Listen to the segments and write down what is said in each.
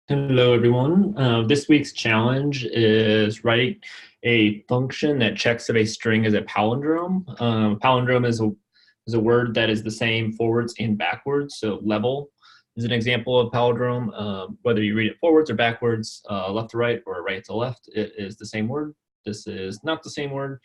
Hello, everyone. This week's challenge is write a function that checks if a string is a palindrome. Palindrome is a word that is the same forwards and backwards. So level is an example of palindrome. Whether you read it forwards or backwards, left to right or right to left, it is the same word. This is not the same word.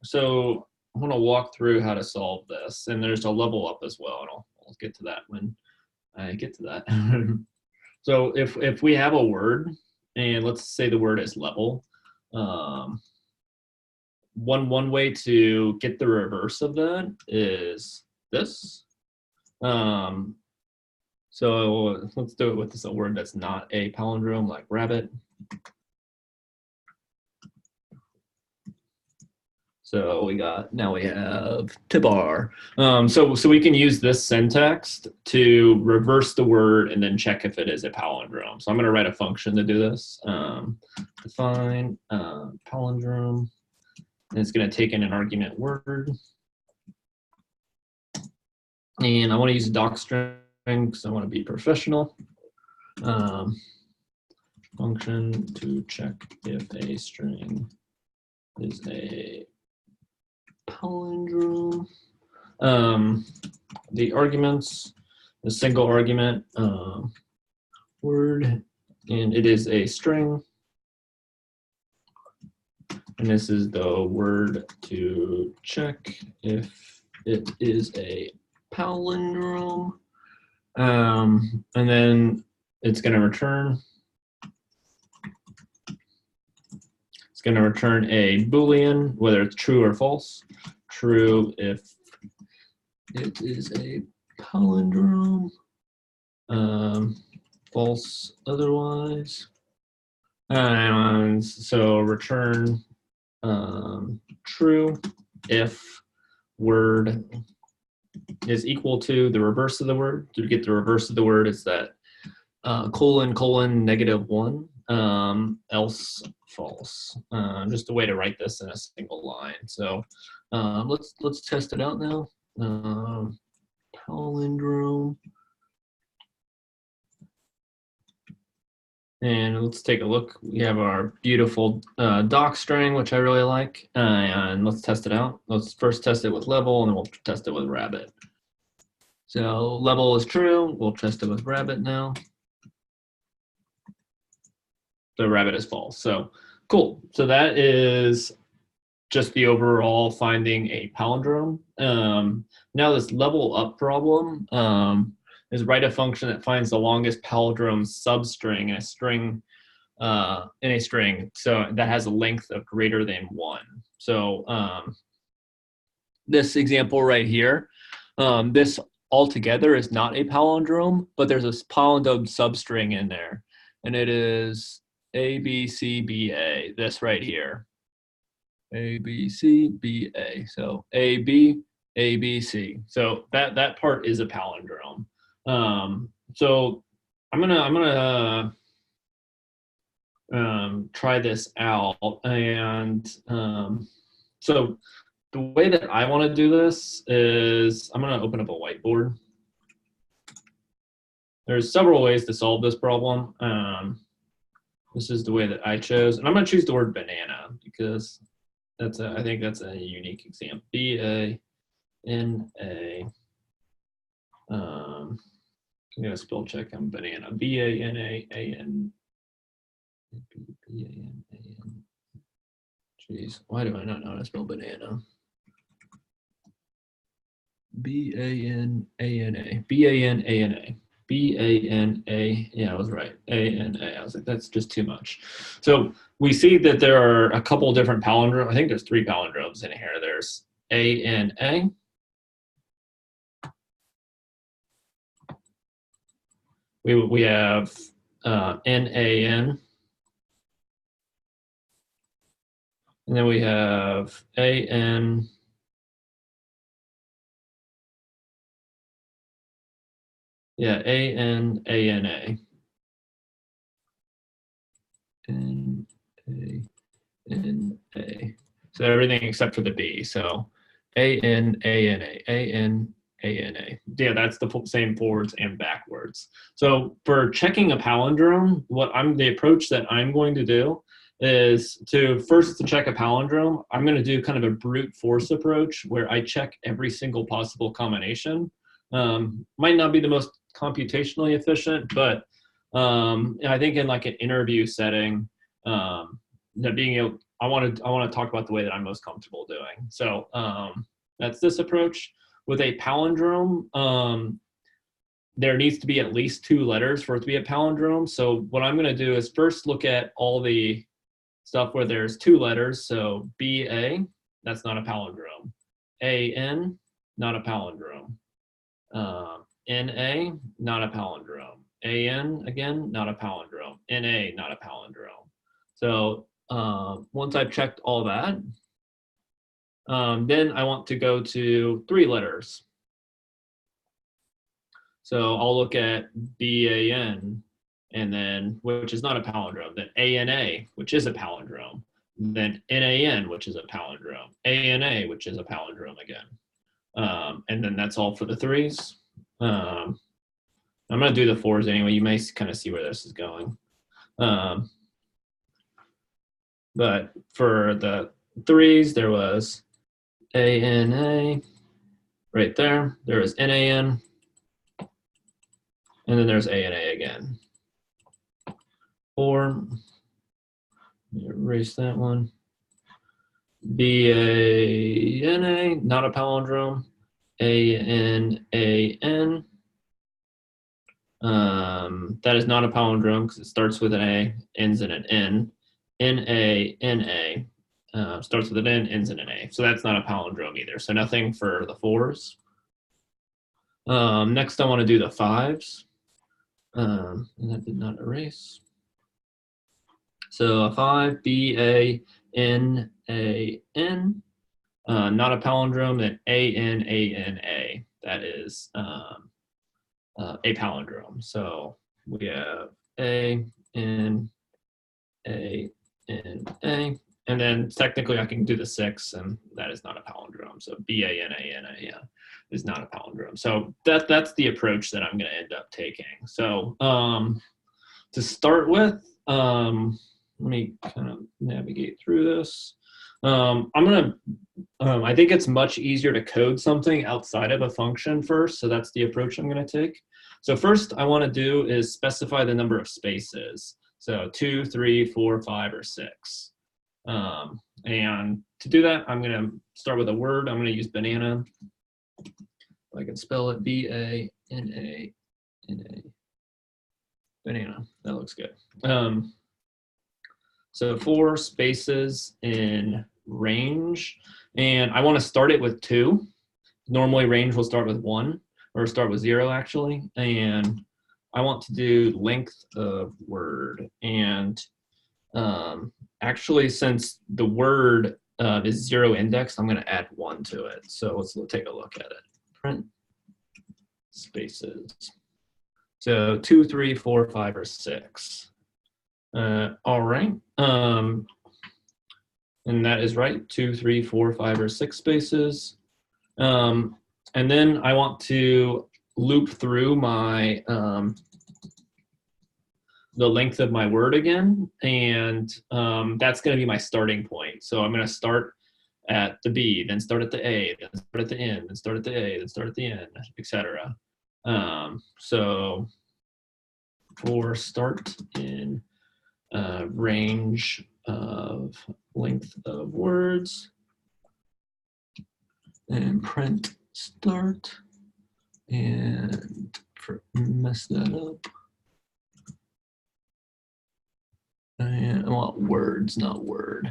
So I want to walk through how to solve this. And there's a level up as well. And I'll get to that when I get to that. So if we have a word, and let's say the word is level, one way to get the reverse of that is this. So let's do it with this a word that's not a palindrome, like rabbit. So now we have Tibar. So we can use this syntax to reverse the word and then check if it is a palindrome. So I'm going to write a function to do this. Define palindrome. And it's going to take in an argument word. And I want to use a doc string because I want to be professional. Function to check if a string is a palindrome. The arguments, the single argument word, and it is a string. And this is the word to check if it is a palindrome. And then it's going to return. It's going to return a Boolean, whether it's true or false. True if it is a palindrome. False otherwise. And so return true if word is equal to the reverse of the word. To get the reverse of the word is that ::(-1), else false. Just a way to write this in a single line. So let's test it out now. Palindrome. And let's take a look. We have our beautiful doc string, which I really like. And let's test it out. Let's first test it with level, and then we'll test it with rabbit. So level is true. We'll test it with rabbit now. So rabbit is false. So cool. So that is just the overall finding a palindrome. Now this level up problem is write a function that finds the longest palindrome substring in a string. So that has a length of greater than 1. So this example right here, this altogether is not a palindrome, but there's a palindrome substring in there, and it is A, B, C, B, A, this right here. A, B, C, B, A. So A, B, A, B, C. So that part is a palindrome. So I'm gonna try this out, and so the way that I want to do this is I'm gonna open up a whiteboard. There's several ways to solve this problem. This is the way that I chose, and I'm gonna choose the word banana because I think that's a unique example. B-A-N-A. I'm gonna spell check on banana. B-A-N-A-A-N. B-A-N-A-N. Jeez, why do I not know how to spell banana? B-A-N-A-N-A. B-A-N-A-N-A. B-A-N-A, yeah, I was right. A-N-A. I was like, that's just too much. So we see that there are a couple different palindromes. I think there's 3 palindromes in here. There's A-N-A. We have N-A-N. And then we have A-N. Yeah, A-N-A-N-A. N-A-N-A. So everything except for the B. So A-N-A-N-A. A-N-A-N-A. ANA. Yeah, that's the same forwards and backwards. So for checking a palindrome, the approach that I'm going to do is to check a palindrome, I'm going to do kind of a brute force approach where I check every single possible combination. Might not be the most computationally efficient, but I think in like an interview setting, that being able, I want to talk about the way that I'm most comfortable doing. So that's this approach. With a palindrome, there needs to be at least 2 letters for it to be a palindrome. So what I'm going to do is first look at all the stuff where there's 2 letters. So BA, that's not a palindrome. AN, not a palindrome. NA, not a palindrome. AN, again, not a palindrome. NA, not a palindrome. So once I've checked all that, then I want to go to 3 letters. So I'll look at BAN, and then, which is not a palindrome, then ANA, which is a palindrome, then NAN, which is a palindrome, ANA, which is a palindrome again. And then that's all for the 3s. I'm going to do the 4s anyway. You may kind of see where this is going. But for the 3s, there was ANA right there. There was NAN. And then there's ANA again. 4, erase that one. BANA, not a palindrome. ANAN, that is not a palindrome because it starts with an A, ends in an N. NANA, starts with an N, ends in an A. So that's not a palindrome either. So nothing for the 4s. Next, I want to do the 5s. And that did not erase. So a 5, BANAN, not a palindrome, then ANANA, that is a palindrome. So we have ANANA, and then technically I can do the 6, and that is not a palindrome. So BANANA is not a palindrome. So that's the approach that I'm going to end up taking. So to start with, let me kind of navigate through this. I think it's much easier to code something outside of a function first. So that's the approach I'm going to take. So first I want to do is specify the number of spaces. So 2, 3, 4, 5, or 6. And to do that, I'm going to start with a word. I'm going to use banana. I can spell it BANANA. Banana. That looks good. So 4 spaces in range, and I want to start it with 2. Normally range will start with 1, or start with 0 actually, and I want to do length of word. And actually, since the word is 0 indexed, I'm going to add 1 to it. So let's take a look at it. Print spaces. So 2, 3, 4, 5, or 6. All right. And that is right. 2, 3, 4, 5, or 6 spaces. And then I want to loop through my the length of my word again, and that's going to be my starting point. So I'm going to start at the B, then start at the A, then start at the N, then start at the A, then start at the N, etc. So for start in range of length of words, and print start, and mess that up. And I want words, not word.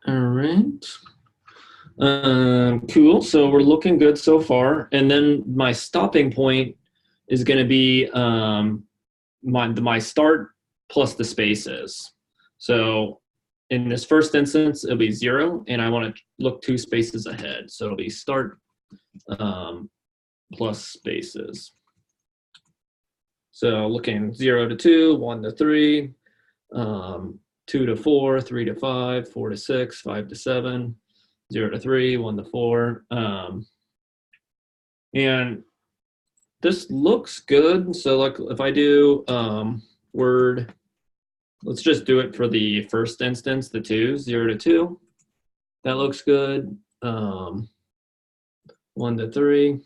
All right. Cool. So we're looking good so far. And then my stopping point is going to be my start plus the spaces. So in this first instance, it'll be 0, and I want to look 2 spaces ahead. So it'll be start plus spaces. So looking 0 to 2, 1 to 3, 2 to 4, 3 to 5, 4 to 6, 5 to 7, 0 to 3, 1 to 4. And this looks good. So like if I do word, let's just do it for the first instance, the 2, 0 to 2. That looks good. 1 to 3.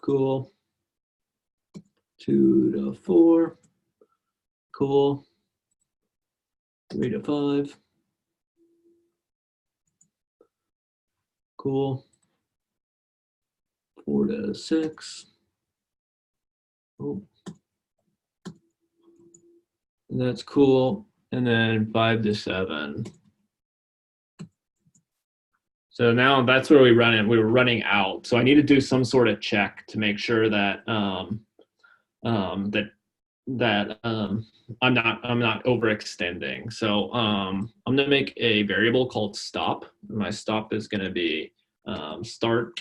Cool. 2 to 4. Cool. 3 to 5. Cool. 4 to 6. Oh. That's cool. And then 5 to 7. So now that's where we run it. We were running out. So I need to do some sort of check to make sure that I'm not overextending. So I'm gonna make a variable called stop. My stop is gonna be start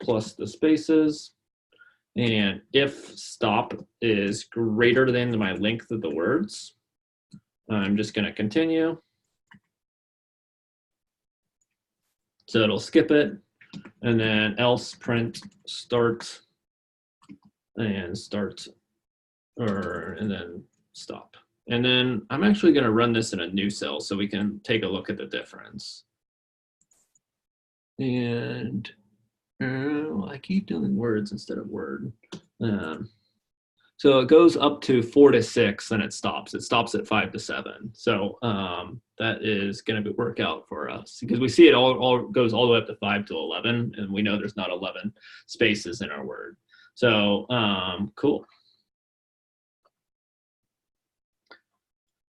plus the spaces. And if stop is greater than my length of the words, I'm just gonna continue. So it'll skip it, and then else print start and start, and then stop. And then I'm actually going to run this in a new cell so we can take a look at the difference. And I keep doing words instead of word. So it goes up to 4 to 6, and it stops. It stops at 5 to 7. So that is going to work out for us because we see it all goes all the way up to 5 to 11, and we know there's not 11 spaces in our word. So cool.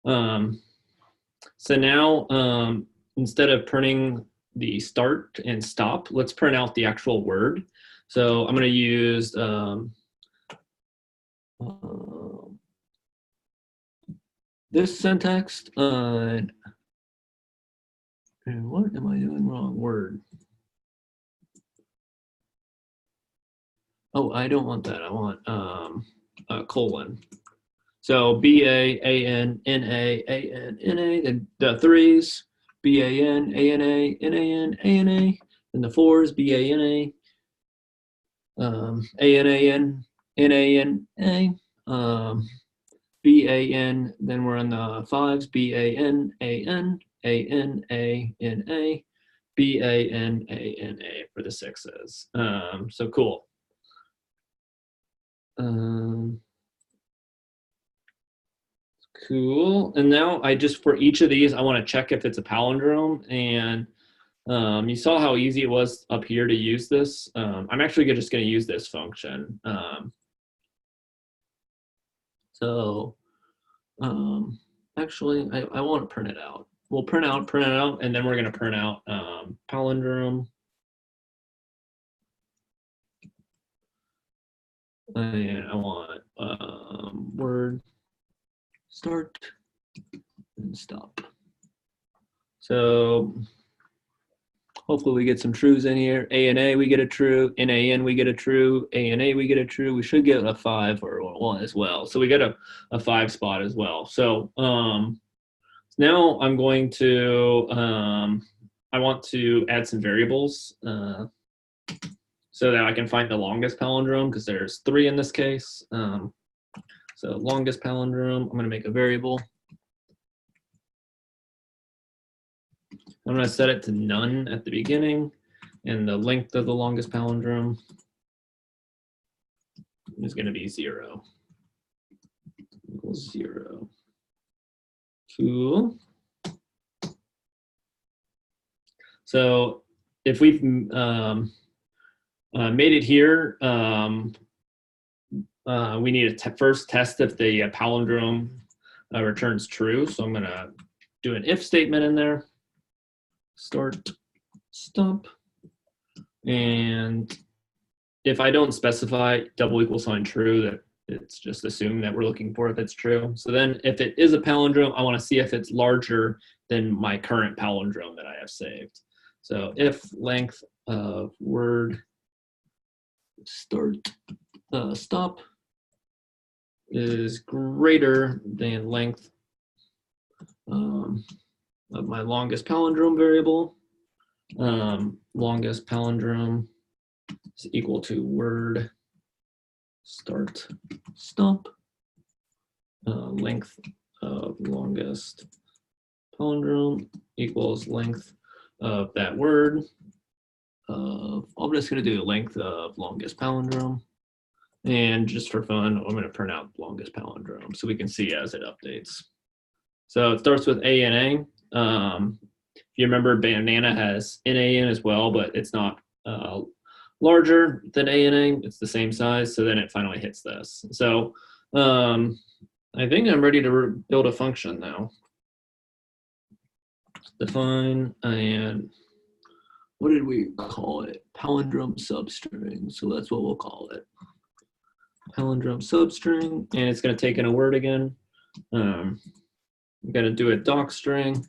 So now instead of printing the start and stop, let's print out the actual word. So I'm going to use this syntax. And what am I doing wrong? Word. Oh, I don't want that. I want a colon. So B-A-A-N-N-A-A-N-N-A, then the 3s, B-A-N-A-N-A-N-A-N-A, and the 4s, B-A-N-A, A-N-A-N-N-A-N-A, B-A-N, then we're on the 5s, B-A-N-A-N-A-N-A-N-A, B-A-N-A-N-A for the 6s. So cool. Cool. And now I just, for each of these, I want to check if it's a palindrome. And you saw how easy it was up here to use this. I'm actually just going to use this function. Actually, I want to print it out. We'll print it out, and then we're going to print out palindrome. And I want word start and stop. So hopefully we get some trues in here. A&A, we get a true. N-A-N, we get a true. A&A, we get a true. We should get a 5 or 1 as well. So we get a 5 spot as well. So now I'm going to, I want to add some variables so that I can find the longest palindrome, because there's 3 in this case. So longest palindrome, I'm going to make a variable. I'm going to set it to none at the beginning, and the length of the longest palindrome is going to be 0. Equals 0. Cool. So if we've made it here, we need to first test if the palindrome returns true. So I'm going to do an if statement in there. Start, stop. And if I don't specify double equal sign true, that it's just assumed that we're looking for if it's true. So then if it is a palindrome, I want to see if it's larger than my current palindrome that I have saved. So if length of word start stop is greater than length of my longest palindrome variable. Longest palindrome is equal to word start stop. Length of longest palindrome equals length of that word. I'm just going to do length of longest palindrome. And just for fun, I'm going to print out longest palindrome so we can see as it updates. So it starts with A and A. If you remember, banana has NA in as well, but it's not larger than A and A. It's the same size. So then it finally hits this. So I think I'm ready to build a function now. Define, and what did we call it? Palindrome substring. So that's what we'll call it. Palindrome substring, and it's going to take in a word again. I'm going to do a docstring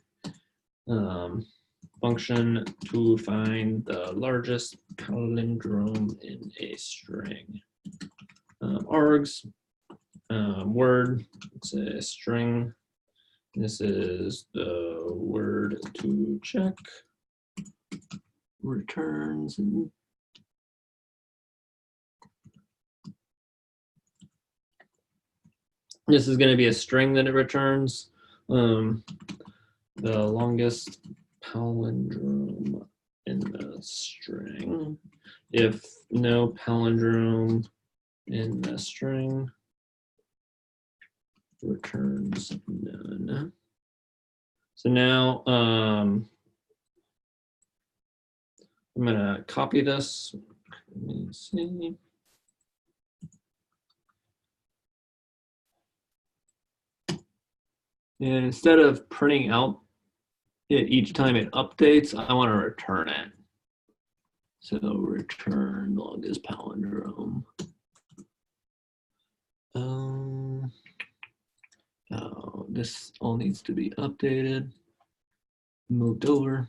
function to find the largest palindrome in a string. Args, word, it's a string. This is the word to check. Returns. This is going to be a string that it returns. The longest palindrome in the string. If no palindrome in the string, returns none. So now I'm going to copy this. Let me see. And instead of printing out it each time it updates, I want to return it. So return longest palindrome. Oh, this all needs to be updated, moved over.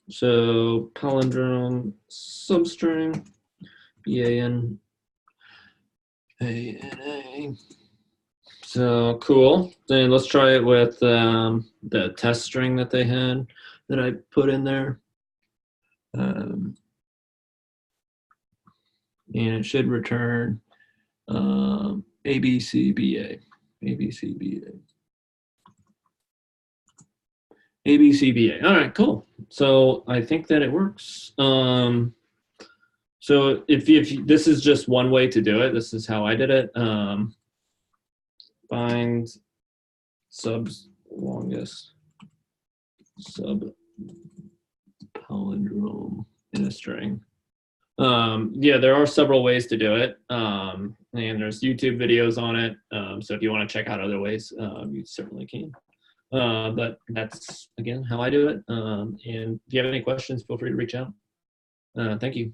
So palindrome substring, BANANA. So cool. Then let's try it with the test string that they had that I put in there. And it should return ABCBA. ABCBA. ABCBA. All right, cool. So I think that it works. So if this is just one way to do it, this is how I did it. Find subs longest sub palindrome in a string. Yeah, there are several ways to do it, and there's YouTube videos on it. So if you want to check out other ways, you certainly can. But that's again how I do it. And if you have any questions, feel free to reach out. Thank you.